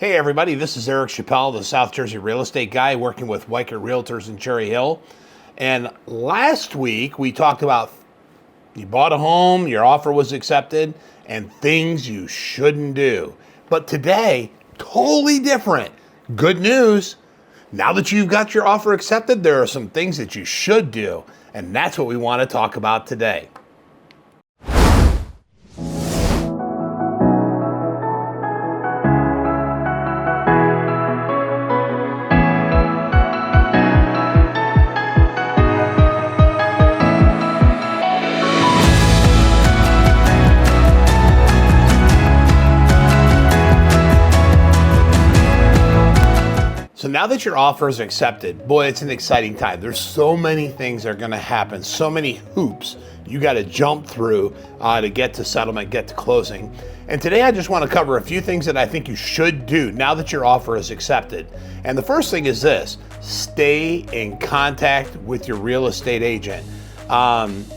Hey everybody, this is Eric Chapelle, the South Jersey real estate guy working with Weichert Realtors in Cherry Hill. And last week we talked about you bought a home, your offer was accepted, and things you shouldn't do. But today, totally different. Good news. Now that you've got your offer accepted, there are some things that you should do. And that's what we want to talk about today. So now that your offer is accepted, boy, it's an exciting time. There's so many things that are going to happen, so many hoops you got to jump through to get to settlement, get to closing. And today I just want to cover a few things that I think you should do now that your offer is accepted. And the first thing is this: stay in contact with your real estate agent.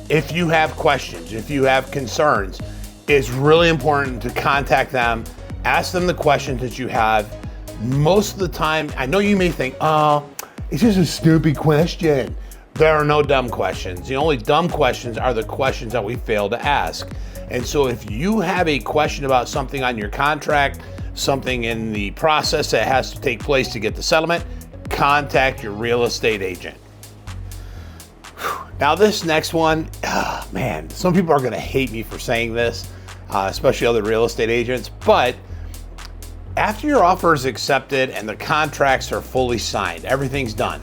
If you have questions, if you have concerns, it's really important to contact them, ask them the questions that you have. Most of the time, I know you may think, oh, it's just a stupid question. There are no dumb questions. The only dumb questions are the questions that we fail to ask. And so if you have a question about something on your contract, something in the process that has to take place to get the settlement, contact your real estate agent. Now this next one, man, some people are gonna hate me for saying this, especially other real estate agents, but after your offer is accepted and the contracts are fully signed, everything's done,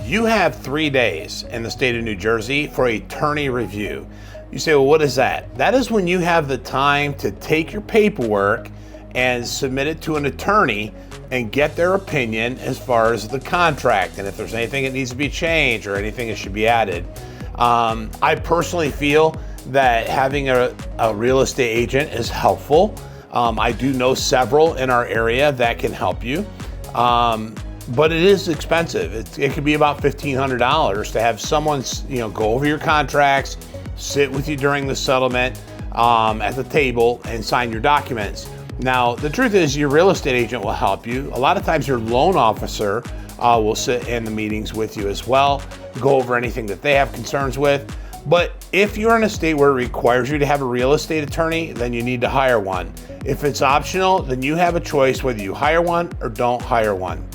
you have 3 days in the state of New Jersey for attorney review. You say, well, what is that? That is when you have the time to take your paperwork and submit it to an attorney and get their opinion as far as the contract and if there's anything that needs to be changed or anything that should be added. I personally feel that having a real estate agent is helpful. I do know several in our area that can help you, but it is expensive. It could be about $1,500 to have someone, go over your contracts, sit with you during the settlement at the table, and sign your documents. Now, the truth is, your real estate agent will help you. A lot of times, your loan officer will sit in the meetings with you as well, go over anything that they have concerns with. But if you're in a state where it requires you to have a real estate attorney, then you need to hire one. If it's optional, then you have a choice whether you hire one or don't hire one.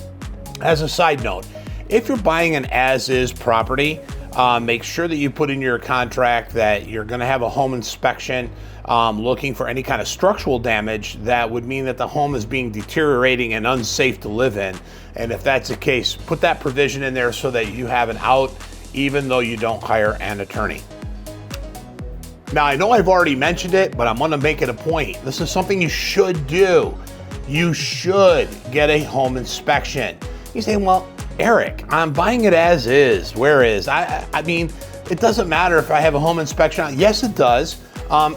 As a side note, if you're buying an as-is property, make sure that you put in your contract that you're going to have a home inspection looking for any kind of structural damage that would mean that the home is being deteriorating and unsafe to live in. And if that's the case, put that provision in there so that you have an out even though you don't hire an attorney. Now, I know I've already mentioned it, but I'm going to make it a point. This is something you should do. You should get a home inspection. You say, well, Eric, I'm buying it as is. Where is? I mean, it doesn't matter if I have a home inspection. Yes, it does.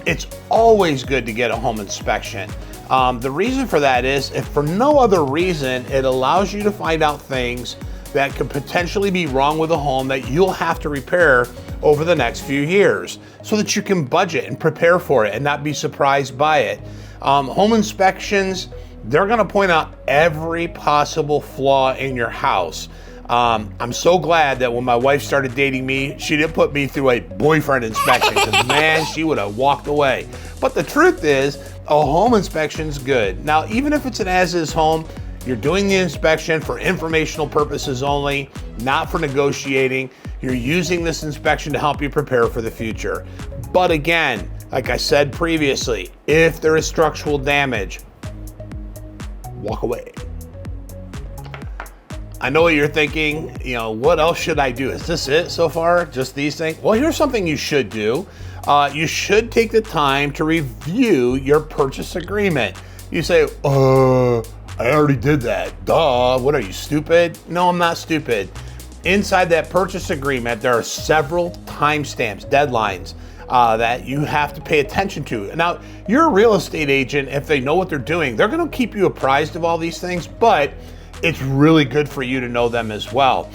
It's always good to get a home inspection. The reason for that is, if for no other reason, it allows you to find out things that could potentially be wrong with a home that you'll have to repair over the next few years so that you can budget and prepare for it and not be surprised by it. Home inspections, they're gonna point out every possible flaw in your house. I'm so glad that when my wife started dating me, she didn't put me through a boyfriend inspection because man, she would have walked away. But the truth is, a home inspection's good. Now, even if it's an as-is home, you're doing the inspection for informational purposes only, not for negotiating. You're using this inspection to help you prepare for the future. But again, like I said previously, if there is structural damage, walk away. I know what you're thinking, what else should I do? Is this it so far? Just these things? Well, here's something you should do. You should take the time to review your purchase agreement. You say, I already did that. Duh, what are you, stupid? No, I'm not stupid. Inside that purchase agreement, there are several timestamps, deadlines that you have to pay attention to. Now, you're a real estate agent. If they know what they're doing, they're going to keep you apprised of all these things, but it's really good for you to know them as well.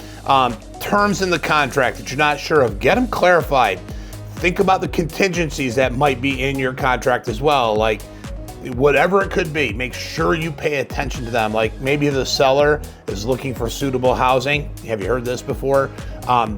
Terms in the contract that you're not sure of, get them clarified. Think about the contingencies that might be in your contract as well, like whatever it could be, make sure you pay attention to them. Like maybe the seller is looking for suitable housing. Have you heard this before?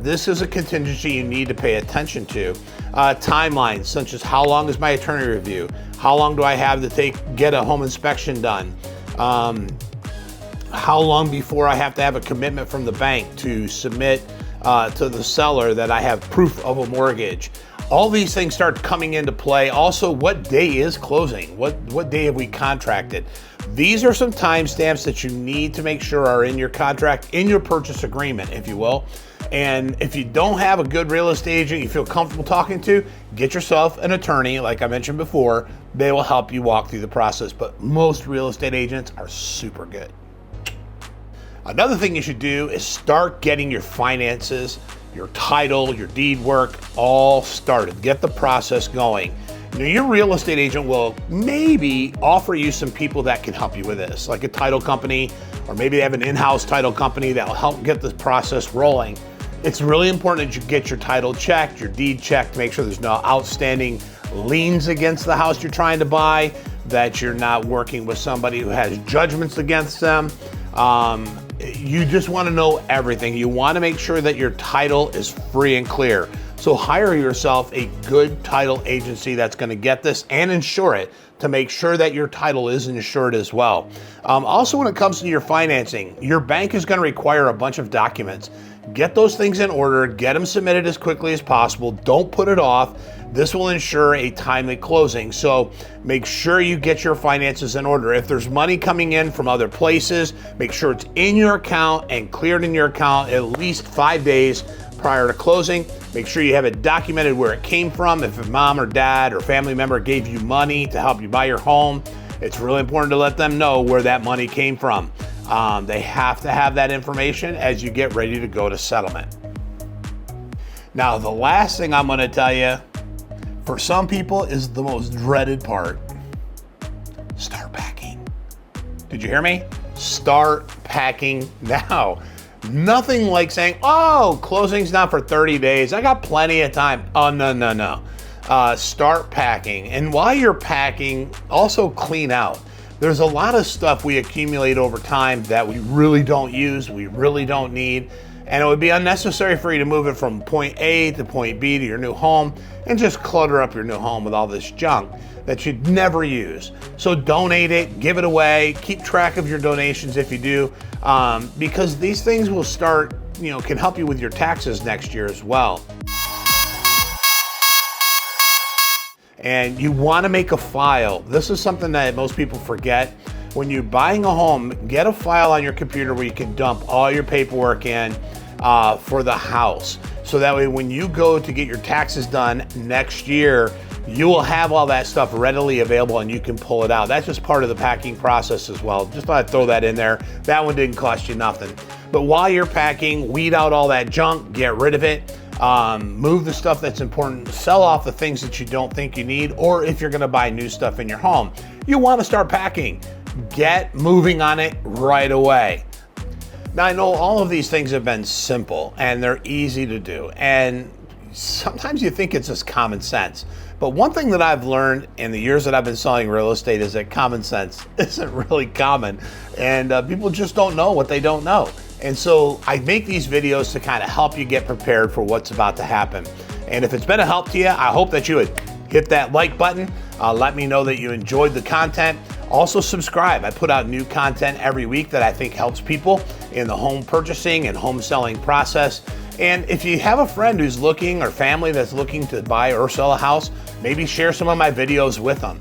This is a contingency you need to pay attention to. Timelines, such as how long is my attorney review? How long do I have to get a home inspection done? How long before I have to have a commitment from the bank to submit to the seller that I have proof of a mortgage? All these things start coming into play. Also, what day is closing? What day have we contracted? These are some timestamps that you need to make sure are in your contract, in your purchase agreement, if you will. And if you don't have a good real estate agent you feel comfortable talking to, get yourself an attorney, like I mentioned before. They will help you walk through the process, but most real estate agents are super good. Another thing you should do is start getting your finances, your title, your deed work all started. Get the process going. Now, your real estate agent will maybe offer you some people that can help you with this, like a title company, or maybe they have an in-house title company that will help get this process rolling. It's really important that you get your title checked, your deed checked, to make sure there's no outstanding liens against the house you're trying to buy, that you're not working with somebody who has judgments against them. You just want to know everything. You want to make sure that your title is free and clear. So hire yourself a good title agency that's going to get this and insure it to make sure that your title is insured as well. Also, when it comes to your financing, your bank is going to require a bunch of documents. Get those things in order, get them submitted as quickly as possible. Don't put it off. This will ensure a timely closing. So make sure you get your finances in order. If there's money coming in from other places, make sure it's in your account and cleared in your account at least 5 days prior to closing. Make sure you have it documented where it came from. If a mom or dad or family member gave you money to help you buy your home, it's really important to let them know where that money came from. They have to have that information as you get ready to go to settlement. Now, the last thing I'm going to tell you, for some people, is the most dreaded part. Start packing. Did you hear me? Start packing now. Nothing like saying, oh, closing's not for 30 days. I got plenty of time. Oh, no. Start packing. And while you're packing, also clean out. There's a lot of stuff we accumulate over time that we really don't use, we really don't need, and it would be unnecessary for you to move it from point A to point B to your new home and just clutter up your new home with all this junk that you'd never use. So donate it, give it away, keep track of your donations if you do, because these things will start, can help you with your taxes next year as well. And you want to make a file. This is something that most people forget. When you're buying a home, get a file on your computer where you can dump all your paperwork in for the house. So that way when you go to get your taxes done next year, you will have all that stuff readily available and you can pull it out. That's just part of the packing process as well. Just thought I'd throw that in there. That one didn't cost you nothing. But while you're packing, weed out all that junk, get rid of it. Move the stuff that's important, sell off the things that you don't think you need, or if you're going to buy new stuff in your home, you want to start packing. Get moving on it right away. Now, I know all of these things have been simple and they're easy to do, and sometimes you think it's just common sense. But one thing that I've learned in the years that I've been selling real estate is that common sense isn't really common, and people just don't know what they don't know. And so I make these videos to kind of help you get prepared for what's about to happen. And if it's been a help to you, I hope that you would hit that like button. Let me know that you enjoyed the content. Also subscribe. I put out new content every week that I think helps people in the home purchasing and home selling process. And if you have a friend who's looking, or family that's looking to buy or sell a house, maybe share some of my videos with them.